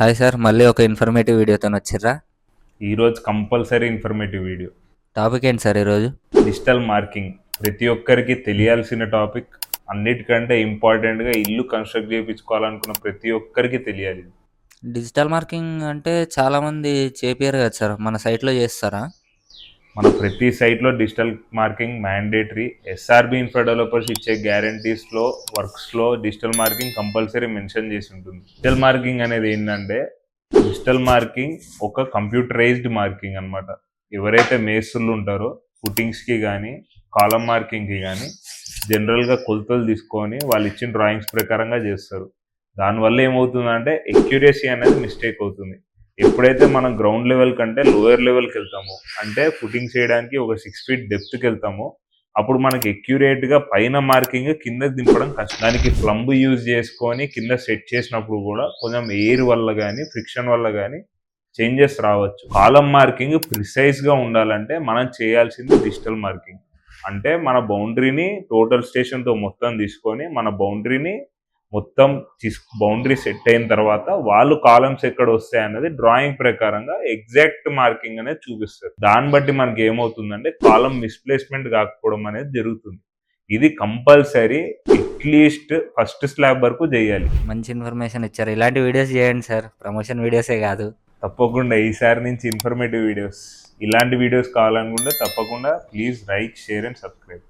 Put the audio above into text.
Hi sir, మళ్ళీ ఒక informative వీడియోతో వచ్చిర్రా? ఈరోజు కంపల్సరీ ఇన్ఫర్మేటివ్ వీడియో. టాపిక్ ఏంటి సార్ ఈరోజు? డిజిటల్ మార్కింగ్ ప్రతి ఒక్కరికి తెలియాల్సిన టాపిక్. అన్నిటికంటే ఇంపార్టెంట్గా ఇల్లు కన్స్ట్రక్ట్ చేయించుకోవాలనుకున్న ప్రతి ఒక్కరికి తెలియాలి. డిజిటల్ మార్కింగ్ అంటే చాలామంది చేపియరు కదా సార్, మన సైట్లో చేస్తారా? మన ప్రతి సైట్లో digital marking mandatory. SRB infra developers ఇచ్చే గ్యారంటీస్లో, వర్క్స్లో డిజిటల్ మార్కింగ్ కంపల్సరీ మెన్షన్ చేసి ఉంటుంది. డిజిటల్ మార్కింగ్ అనేది ఏంటంటే, డిజిటల్ మార్కింగ్ ఒక కంప్యూటరైజ్డ్ మార్కింగ్ అనమాట. ఎవరైతే మేస్త్రులు ఉంటారో ఫుటింగ్స్కి కానీ కాలం మార్కింగ్కి కానీ జనరల్గా కొలతలు తీసుకొని వాళ్ళు ఇచ్చిన డ్రాయింగ్స్ ప్రకారంగా చేస్తారు. దానివల్ల ఏమవుతుందంటే ఎక్యురసీ అనేది మిస్టేక్ అవుతుంది. ఎప్పుడైతే మనం గ్రౌండ్ లెవెల్ కంటే లోయర్ లెవెల్కి వెళ్తామో, అంటే ఫుటింగ్స్ చేయడానికి ఒక 6 feet డెప్త్కి వెళ్తామో, అప్పుడు మనకి ఎక్యురేట్గా పైన మార్కింగ్ కిందకి దింపడం కష్టం. దానికి ప్లంబ్ యూజ్ చేసుకొని కింద సెట్ చేసినప్పుడు కూడా కొంచెం ఎయిర్ వల్ల కానీ ఫ్రిక్షన్ వల్ల కానీ చేంజెస్ రావచ్చు. కాలం మార్కింగ్ ప్రిసైజ్గా ఉండాలంటే మనం చేయాల్సింది డిజిటల్ మార్కింగ్. అంటే మన బౌండరీని టోటల్ స్టేషన్తో మొత్తం తీసుకొని మన బౌండరీని మొత్తం బౌండరీ సెట్ అయిన తర్వాత వాళ్ళు కాలమ్స్ ఎక్కడ వస్తాయి అన్నది డ్రాయింగ్ ప్రకారంగా ఎగ్జాక్ట్ మార్కింగ్ అనేది చూపిస్తారు. దాన్ని బట్టి మనకి ఏమవుతుందంటే కాలం మిస్ప్లేస్మెంట్ కాకపోవడం అనేది జరుగుతుంది. ఇది కంపల్సరీ అట్లీస్ట్ ఫస్ట్ స్లాబ్ వరకు చేయాలి. మంచి ఇన్ఫర్మేషన్ ఇచ్చారు. ఇలాంటి వీడియోస్ చేయండి సార్, ప్రమోషన్ వీడియోసే కాదు. తప్పకుండా ఈసారి నుంచి ఇన్ఫర్మేటివ్ వీడియోస్, ఇలాంటి వీడియోస్ కావాలనుకుంటే తప్పకుండా please like, share and subscribe.